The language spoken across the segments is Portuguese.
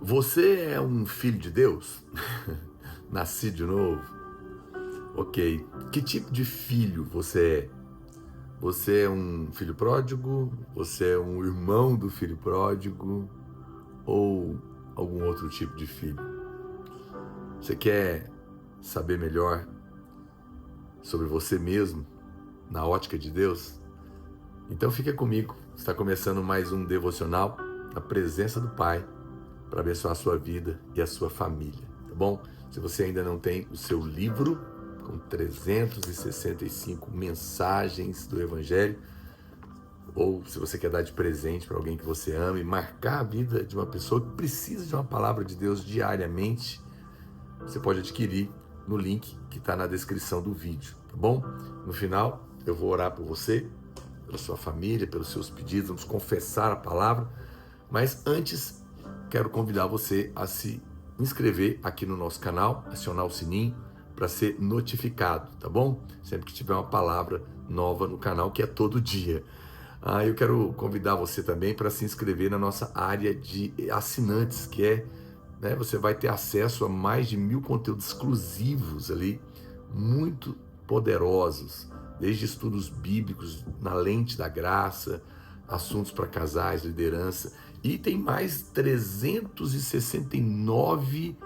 Você é um filho de Deus? Nascido de novo? Ok. Que tipo de filho você é? Você é um filho pródigo? Você é um irmão do filho pródigo? Ou algum outro tipo de filho? Você quer saber melhor sobre você mesmo na ótica de Deus? Então fica comigo. Está começando mais um devocional na presença do Pai para abençoar a sua vida e a sua família, tá bom? Se você ainda não tem o seu livro com 365 mensagens do Evangelho, ou se você quer dar de presente para alguém que você ama e marcar a vida de uma pessoa que precisa de uma palavra de Deus diariamente, você pode adquirir no link que está na descrição do vídeo, tá bom? No final, eu vou orar por você, pela sua família, pelos seus pedidos, vamos confessar a palavra, mas antes quero convidar você a se inscrever aqui no nosso canal, acionar o sininho para ser notificado, tá bom? Sempre que tiver uma palavra nova no canal, que é todo dia. Eu quero convidar você também para se inscrever na nossa área de assinantes, que é, né, você vai ter acesso a mais de 1000 conteúdos exclusivos ali, muito poderosos, desde estudos bíblicos na lente da graça, assuntos para casais, liderança, e tem mais 369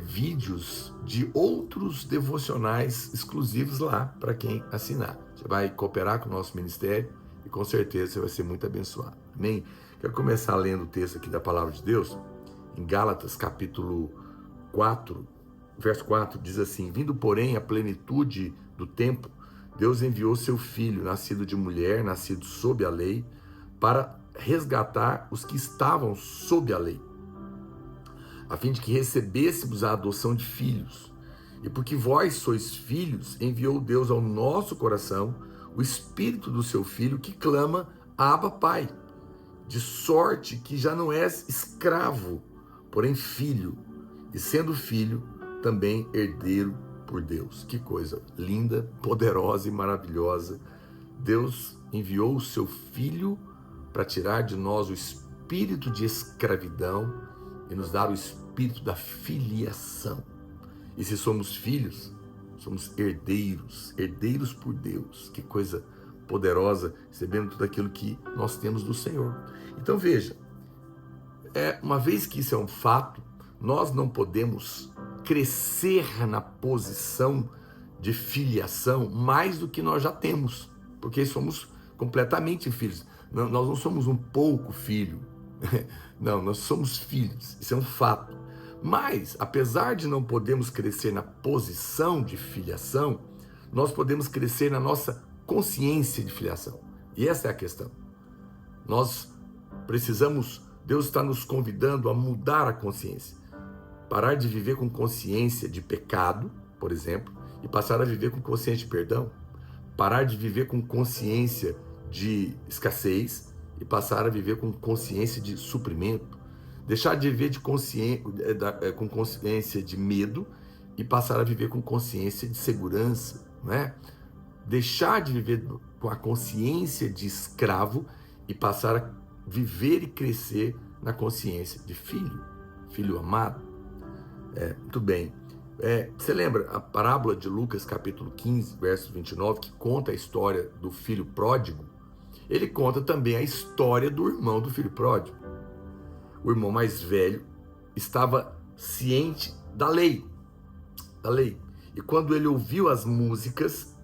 vídeos de outros devocionais exclusivos lá para quem assinar. Você vai cooperar com o nosso ministério e com certeza você vai ser muito abençoado. Amém? Quero começar lendo o texto aqui da Palavra de Deus, em Gálatas capítulo 4, verso 4, diz assim: vindo porém a plenitude do tempo, Deus enviou seu Filho, nascido de mulher, nascido sob a lei, para resgatar os que estavam sob a lei, a fim de que recebêssemos a adoção de filhos. E porque vós sois filhos, enviou Deus ao nosso coração o Espírito do seu Filho, que clama: Abba, Pai. De sorte que já não és escravo, porém filho, e sendo filho, também herdeiro por Deus. Que coisa linda, poderosa e maravilhosa. Deus enviou o seu Filho para tirar de nós o espírito de escravidão e nos dar o espírito da filiação. E se somos filhos, somos herdeiros, herdeiros por Deus. Que coisa poderosa, recebendo tudo aquilo que nós temos do Senhor. Então veja, uma vez que isso é um fato, nós não podemos crescer na posição de filiação mais do que nós já temos, porque somos completamente filhos. Nós não somos um pouco filho, não, nós somos filhos, isso é um fato. Mas, apesar de não podermos crescer na posição de filiação, nós podemos crescer na nossa consciência de filiação. E essa é a questão. Nós precisamos, Deus está nos convidando a mudar a consciência. Parar de viver com consciência de pecado, por exemplo, e passar a viver com consciência de perdão. Parar de viver com consciência de escassez e passar a viver com consciência de suprimento. Deixar de viver com consciência de medo e passar a viver com consciência de segurança, né? Deixar de viver com a consciência de escravo e passar a viver e crescer na consciência de filho, filho amado. Muito bem. Você lembra a parábola de Lucas capítulo 15, verso 29, que conta a história do filho pródigo? Ele conta também a história do irmão do filho pródigo. O irmão mais velho estava ciente da lei. E quando ele ouviu as músicas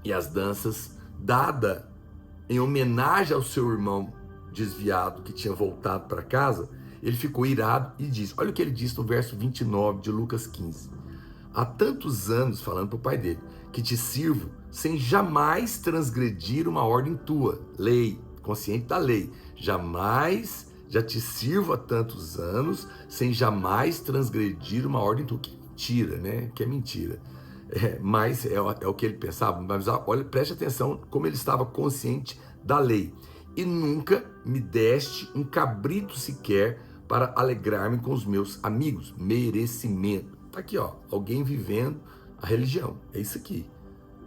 e as danças dadas em homenagem ao seu irmão desviado que tinha voltado para casa, ele ficou irado e disse, olha o que ele disse no verso 29 de Lucas 15. Há tantos anos, falando para o pai dele, que te sirvo sem jamais transgredir uma ordem tua, lei, consciente da lei. Já te sirvo há tantos anos sem jamais transgredir uma ordem tua. Que mentira, né? Que é mentira. Mas é o que ele pensava. Mas olha, preste atenção como ele estava consciente da lei. E nunca me deste um cabrito sequer para alegrar-me com os meus amigos. Merecimento. Tá aqui, ó, alguém vivendo a religião. É isso aqui.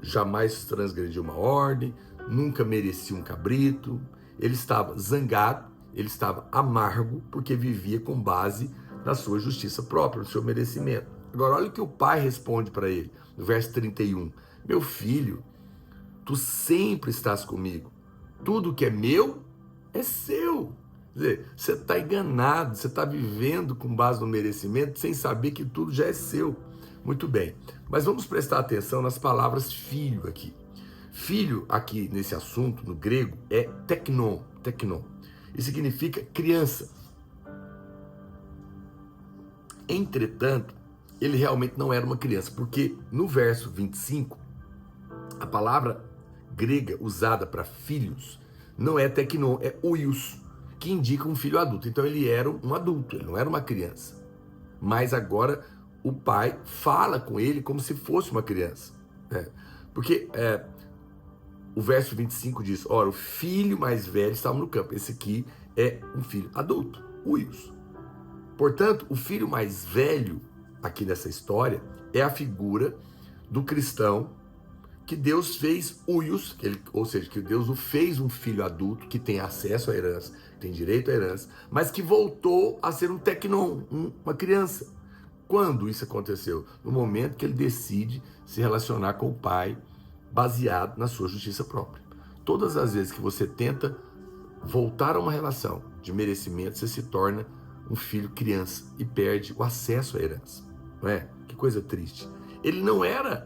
Jamais transgrediu uma ordem, nunca merecia um cabrito. Ele estava zangado Ele estava amargo porque vivia com base na sua justiça própria, no seu merecimento. Agora, olha o que o pai responde para ele, no verso 31. Meu filho, tu sempre estás comigo. Tudo que é meu é seu. Quer dizer, você está enganado, você está vivendo com base no merecimento sem saber que tudo já é seu. Muito bem, mas vamos prestar atenção nas palavras filho aqui. Filho aqui nesse assunto, no grego, é teknon. E significa criança. Entretanto, ele realmente não era uma criança, porque no verso 25, a palavra grega usada para filhos não é teknon, é huios, que indica um filho adulto. Então ele era um adulto, ele não era uma criança. Mas agora o pai fala com ele como se fosse uma criança. Porque o verso 25 diz, ora, o filho mais velho estava no campo. Esse aqui é um filho adulto, huios. Portanto, o filho mais velho aqui nessa história é a figura do cristão que Deus fez huios, ou seja, que Deus o fez um filho adulto que tem acesso à herança, tem direito à herança, mas que voltou a ser um teknon, uma criança. Quando isso aconteceu? No momento que ele decide se relacionar com o pai baseado na sua justiça própria. Todas as vezes que você tenta voltar a uma relação de merecimento, você se torna um filho criança e perde o acesso à herança. Não é? Que coisa triste. Ele não era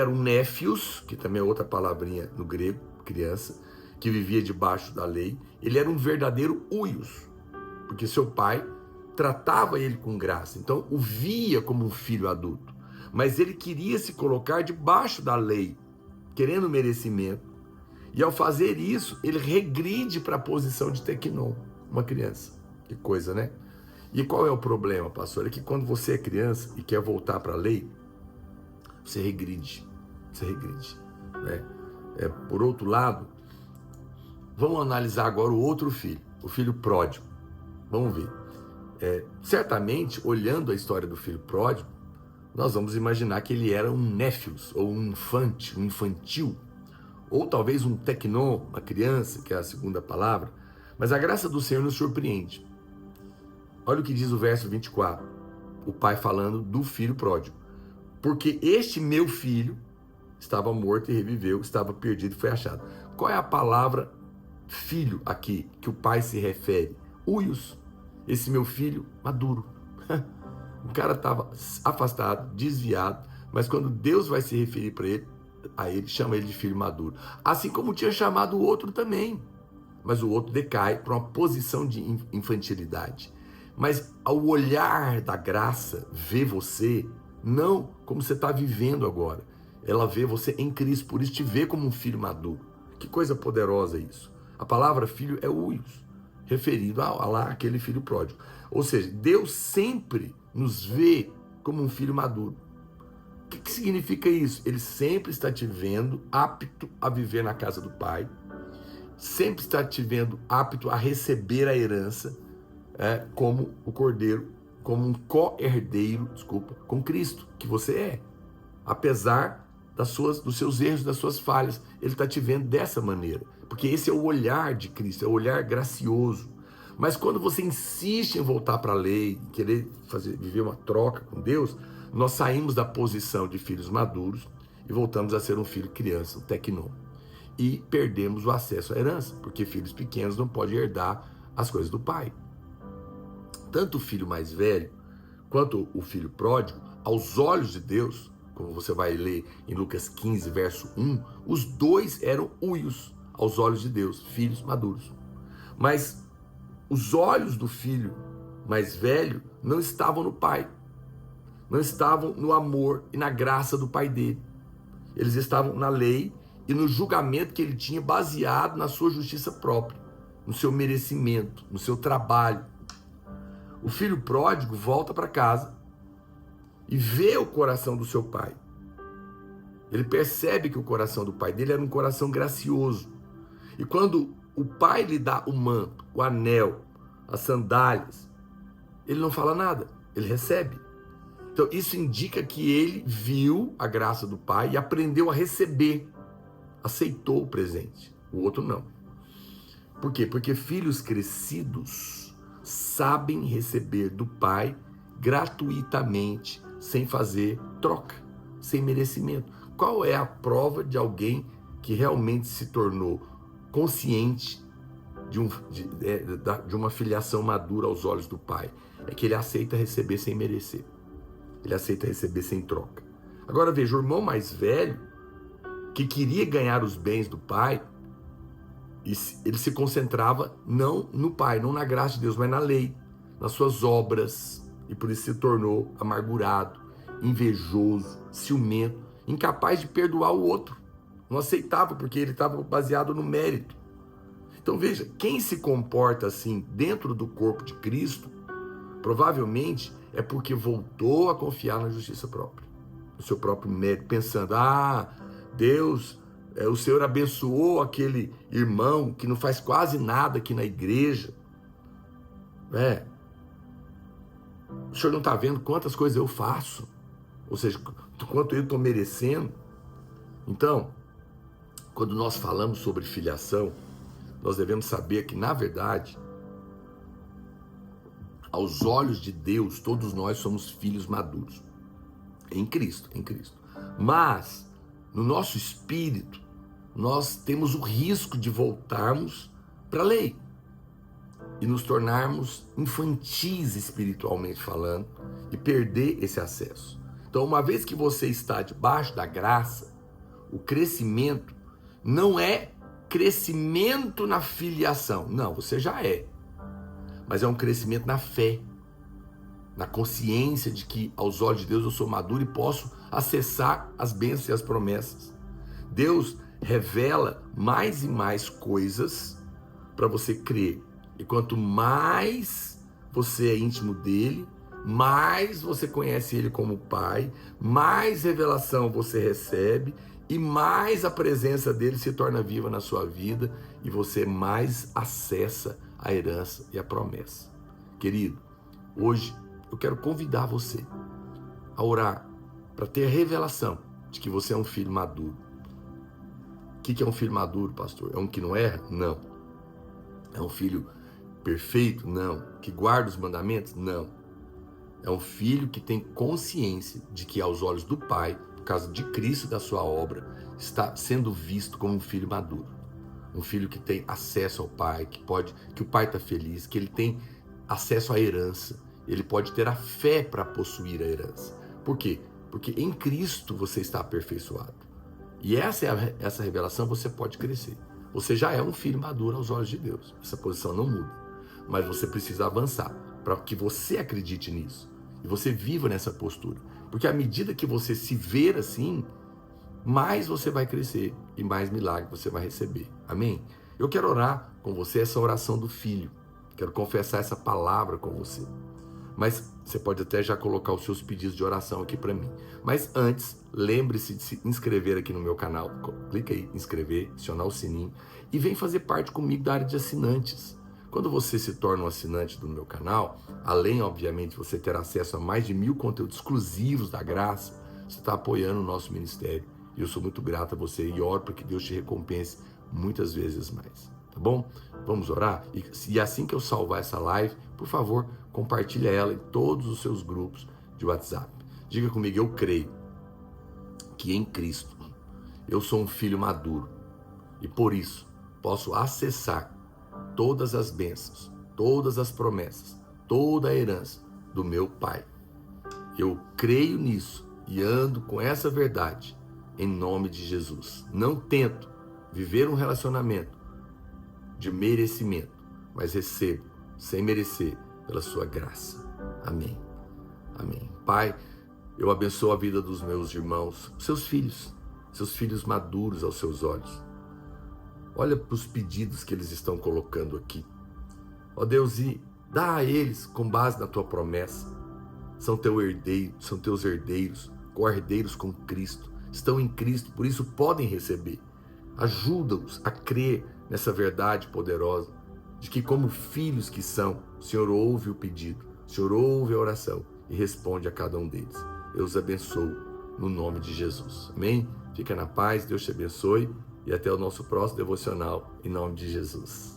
um néfios, que também é outra palavrinha no grego, criança, que vivia debaixo da lei. Ele era um verdadeiro huios, porque seu pai tratava ele com graça, então o via como um filho adulto. Mas ele queria se colocar debaixo da lei, querendo merecimento. E ao fazer isso, ele regride para a posição de teknon, uma criança. Que coisa, né? E qual é o problema, pastor? É que quando você é criança e quer voltar para a lei, você regride. Né? Por outro lado, vamos analisar agora o outro filho, o filho pródigo. Vamos ver. Certamente, olhando a história do filho pródigo, nós vamos imaginar que ele era um néfios, ou um infante, um infantil, ou talvez um teknon, uma criança, que é a segunda palavra, mas a graça do Senhor nos surpreende. Olha o que diz o verso 24, o pai falando do filho pródigo. Porque este meu filho estava morto e reviveu, estava perdido e foi achado. Qual é a palavra filho aqui que o pai se refere? Huios. Esse meu filho maduro. O cara estava afastado, desviado, mas quando Deus vai se referir para ele, a ele chama ele de filho maduro. Assim como tinha chamado o outro também. Mas o outro decai para uma posição de infantilidade. Mas ao olhar da graça, vê você não como você está vivendo agora. Ela vê você em Cristo, por isso te vê como um filho maduro. Que coisa poderosa isso. A palavra filho é huios, referido àquele filho pródigo. Ou seja, Deus sempre nos vê como um filho maduro. O que significa isso? Ele sempre está te vendo apto a viver na casa do Pai, sempre está te vendo apto a receber a herança, como o cordeiro, como um co-herdeiro, com Cristo, que você é. Apesar dos seus erros, das suas falhas, ele está te vendo dessa maneira. Porque esse é o olhar de Cristo, é o olhar gracioso. Mas quando você insiste em voltar para a lei, querer viver uma troca com Deus, nós saímos da posição de filhos maduros e voltamos a ser um filho criança, um teknon. E perdemos o acesso à herança, porque filhos pequenos não podem herdar as coisas do pai. Tanto o filho mais velho quanto o filho pródigo, aos olhos de Deus, como você vai ler em Lucas 15, verso 1, os dois eram huios aos olhos de Deus, filhos maduros. Mas os olhos do filho mais velho não estavam no pai, não estavam no amor e na graça do pai dele. Eles estavam na lei e no julgamento que ele tinha baseado na sua justiça própria, no seu merecimento, no seu trabalho. O filho pródigo volta para casa e vê o coração do seu pai. Ele percebe que o coração do pai dele era um coração gracioso. E quando o pai lhe dá o manto, o anel, as sandálias, ele não fala nada, ele recebe. Então isso indica que ele viu a graça do pai e aprendeu a receber, aceitou o presente. O outro não. Por quê? Porque filhos crescidos sabem receber do pai gratuitamente, sem fazer troca, sem merecimento. Qual é a prova de alguém que realmente se tornou consciente de uma filiação madura aos olhos do pai? É que ele aceita receber sem merecer. Ele aceita receber sem troca. Agora veja, o irmão mais velho, que queria ganhar os bens do pai, ele se concentrava não no pai, não na graça de Deus, mas na lei, nas suas obras, e por isso se tornou amargurado, invejoso, ciumento, incapaz de perdoar o outro. Não aceitava, porque ele estava baseado no mérito. Então veja, quem se comporta assim dentro do corpo de Cristo, provavelmente é porque voltou a confiar na justiça própria, no seu próprio mérito, pensando, Deus, o Senhor abençoou aquele irmão que não faz quase nada aqui na igreja. O Senhor não está vendo quantas coisas eu faço? Ou seja, quanto eu estou merecendo? Então, quando nós falamos sobre filiação, nós devemos saber que, na verdade, aos olhos de Deus, todos nós somos filhos maduros. Em Cristo. Mas, no nosso espírito, nós temos o risco de voltarmos para a lei e nos tornarmos infantis espiritualmente falando e perder esse acesso. Então, uma vez que você está debaixo da graça, o crescimento não é crescimento na filiação. Não, você já é. Mas é um crescimento na fé, na consciência de que aos olhos de Deus eu sou maduro e posso acessar as bênçãos e as promessas. Deus revela mais e mais coisas para você crer. E quanto mais você é íntimo dele, mais você conhece ele como pai, mais revelação você recebe e mais a presença dele se torna viva na sua vida e você mais acessa a herança e a promessa. Querido, hoje eu quero convidar você a orar para ter a revelação de que você é um filho maduro. O que é um filho maduro, pastor? É um que não erra? Não. É um filho perfeito? Não. Que guarda os mandamentos? Não. É um filho que tem consciência de que aos olhos do Pai, por causa de Cristo e da sua obra, está sendo visto como um filho maduro. Um filho que tem acesso ao Pai, que o Pai está feliz, que ele tem acesso à herança. Ele pode ter a fé para possuir a herança. Por quê? Porque em Cristo você está aperfeiçoado. E essa revelação você pode crescer. Você já é um filho maduro aos olhos de Deus. Essa posição não muda. Mas você precisa avançar para que você acredite nisso. E você viva nessa postura. Porque à medida que você se ver assim, mais você vai crescer e mais milagre você vai receber. Amém? Eu quero orar com você essa oração do filho. Quero confessar essa palavra com você. Mas você pode até já colocar os seus pedidos de oração aqui para mim. Mas antes, lembre-se de se inscrever aqui no meu canal. Clica aí, inscrever, acionar o sininho e vem fazer parte comigo da área de assinantes. Quando você se torna um assinante do meu canal, além, obviamente, de você ter acesso a mais de 1000 conteúdos exclusivos da graça, você está apoiando o nosso ministério. E eu sou muito grato a você e oro para que Deus te recompense muitas vezes mais. Tá bom? Vamos orar? E assim que eu salvar essa live, por favor, compartilha ela em todos os seus grupos de WhatsApp. Diga comigo, eu creio que em Cristo eu sou um filho maduro e por isso posso acessar todas as bênçãos, todas as promessas, toda a herança do meu Pai. Eu creio nisso e ando com essa verdade em nome de Jesus. Não tento viver um relacionamento de merecimento, mas recebo sem merecer pela sua graça. Amém. Amém. Pai, eu abençoo a vida dos meus irmãos, seus filhos maduros aos seus olhos. Olha para os pedidos que eles estão colocando aqui. Ó Deus, e dá a eles com base na tua promessa. São teus herdeiros, co-herdeiros com Cristo. Estão em Cristo, por isso podem receber. Ajuda-os a crer nessa verdade poderosa, de que como filhos que são, o Senhor ouve o pedido, o Senhor ouve a oração e responde a cada um deles. Eu os abençoo no nome de Jesus. Amém? Fica na paz, Deus te abençoe e até o nosso próximo devocional em nome de Jesus.